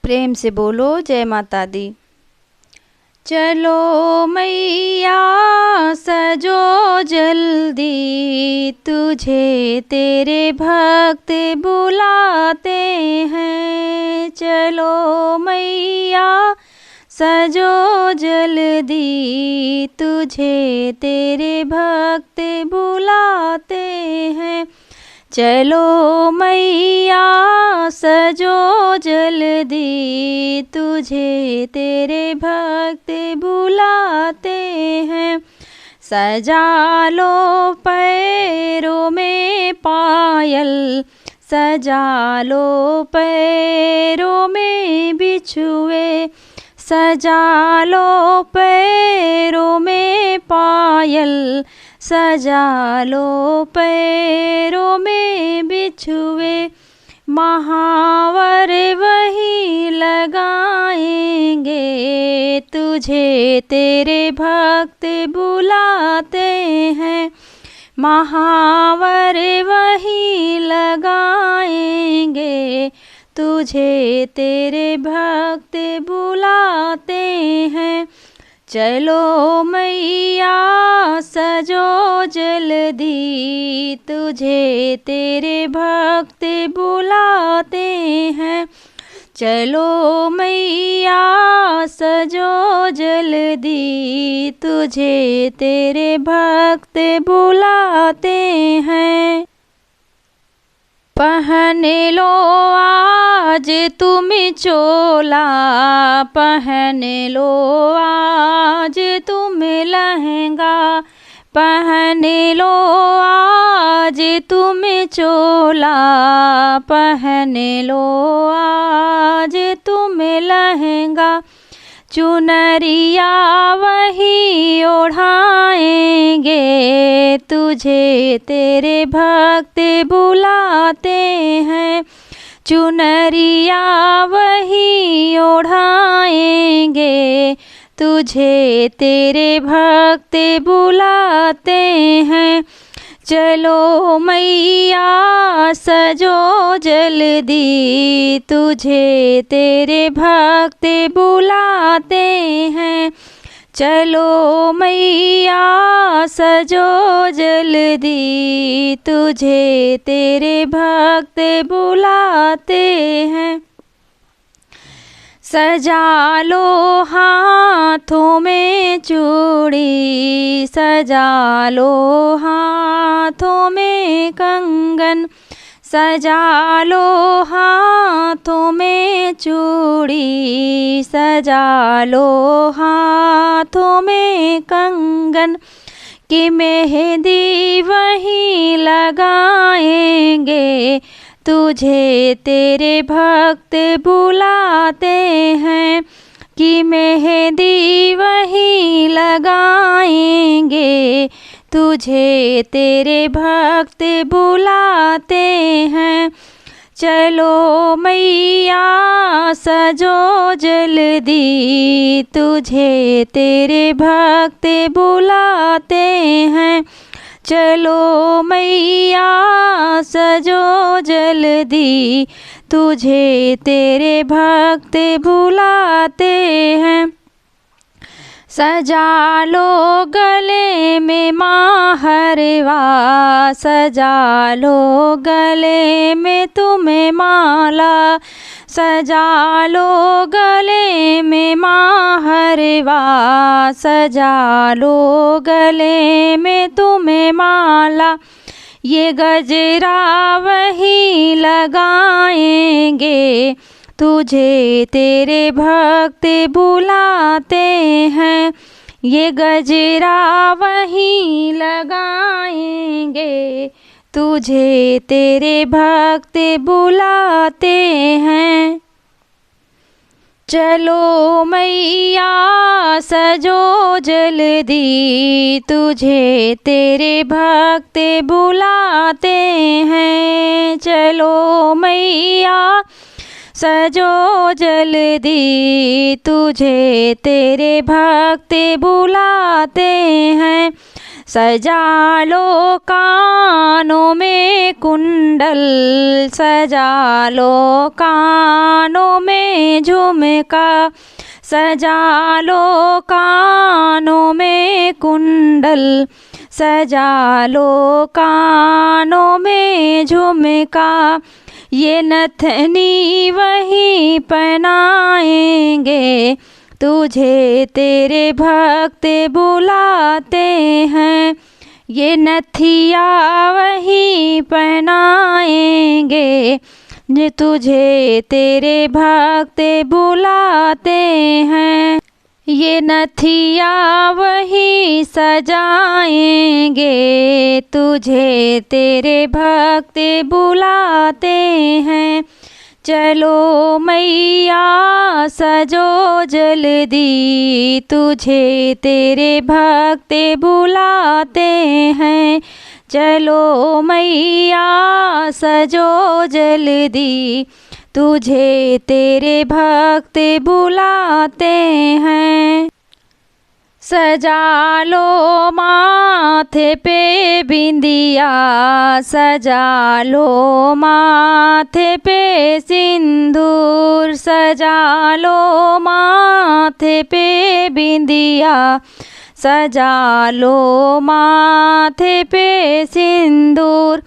प्रेम से बोलो जय माता दी। चलो मैया सजो जल्दी, तुझे तेरे भक्त बुलाते हैं। चलो मैया सजो जल्दी, तुझे तेरे भक्त बुलाते हैं। चलो मैया सजो जल्दी, तुझे तेरे भक्त बुलाते हैं। सजा लो पैरों में पायल, सजा लो पैरों में बिछुए, सजा लो पैरों में पायल, सजा लो पैरों में बिछुए। महावर वही लगाएंगे, तुझे तेरे भक्त बुलाते हैं। महावर वही लगाएंगे, तुझे तेरे भक्त बुलाते हैं। चलो मैया सजो जल्दी, तुझे तेरे भक्त बुलाते हैं। चलो मैया सजो जल्दी, तुझे तेरे भक्त बुलाते हैं। पहन लो आज तुम चोला, पहन लो आज तुम लहंगा, पहन लो आज तुम चोला, पहन लो आज तुम लहंगा। चुनरिया वही ओढ़ाएंगे, तुझे तेरे भक्त बुलाते हैं। चुनरिया वही ओढ़ाएंगे, तुझे तेरे भक्त बुलाते हैं। चलो मैया सजो जल्दी, तुझे तेरे भक्त बुलाते हैं। चलो मैया सजो जल्दी, तुझे तेरे भक्त बुलाते हैं। सजा लो हाथों में चूड़ी, सजा लो हाथों में कंगन, सजा लो हाथों में चूड़ी, सजा लो हाथों में कंगन। कि मेहंदी वही लगाएंगे, तुझे तेरे भक्त बुलाते हैं। कि मेहंदी वही लगाएंगे, तुझे तेरे भक्त बुलाते हैं। चलो मैया सजो जल्दी, तुझे तेरे भक्त बुलाते हैं। चलो मैया सजो जल्दी, तुझे तेरे भक्त बुलाते हैं। सजा लो गले में माहरवा, सजा लो गले में तुम्हें माला, सजा लो गले में माहरवा, सजा लो गले में तुम्हें माला। ये गजरा वही लगाएंगे, तुझे तेरे भक्त बुलाते हैं। ये गजरा वही लगाएंगे, तुझे तेरे भक्त बुलाते हैं। चलो मैया सजो जल्दी, तुझे तेरे भक्त बुलाते हैं। चलो मैया सजो जल्दी, तुझे तेरे भक्त बुलाते हैं। सजा लो कानों में कुंडल, सजा लो कानों में में झुमका, सजा लो कानों में कुंडल, सजा लो कानों में झुमका, ये नथनी वहीं पहनाएंगे, तुझे तेरे भक्त बुलाते हैं। ये नथिया वहीं पहनाएंगे, जे तुझे तेरे भक्त बुलाते हैं। ये नथिया वहीं सजाएंगे, तुझे तेरे भक्त बुलाते हैं। चलो मैया सजो जल्दी, तुझे तेरे भक्त बुलाते हैं। चलो मैया सजो जल्दी, तुझे तेरे भक्त बुलाते हैं। सजा लो माथे पे बिंदिया, सजा लो माथे पे सिंदूर, सजा लो माथे पे बिंदिया, सजा लो माथे पे सिंदूर,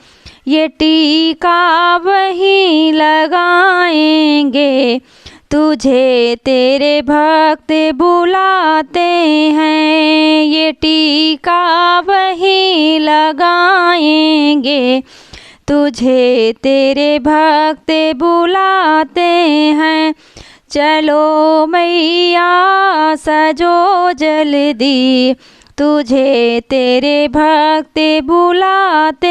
ये टीका वहीं लगाएंगे, तुझे तेरे भक्त बुलाते हैं। ये टीका वहीं लगाएंगे, तुझे तेरे भक्त बुलाते हैं। चलो मैया सजो जल्दी, तुझे तेरे भक्त बुलाते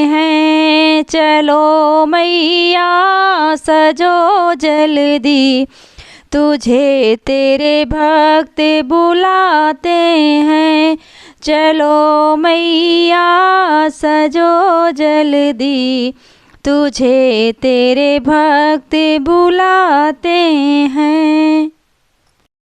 हैं। चलो मैया सजो जल्दी, तुझे तेरे भक्त बुलाते हैं। चलो मैया सजो जल्दी, तुझे तेरे भक्त बुलाते हैं।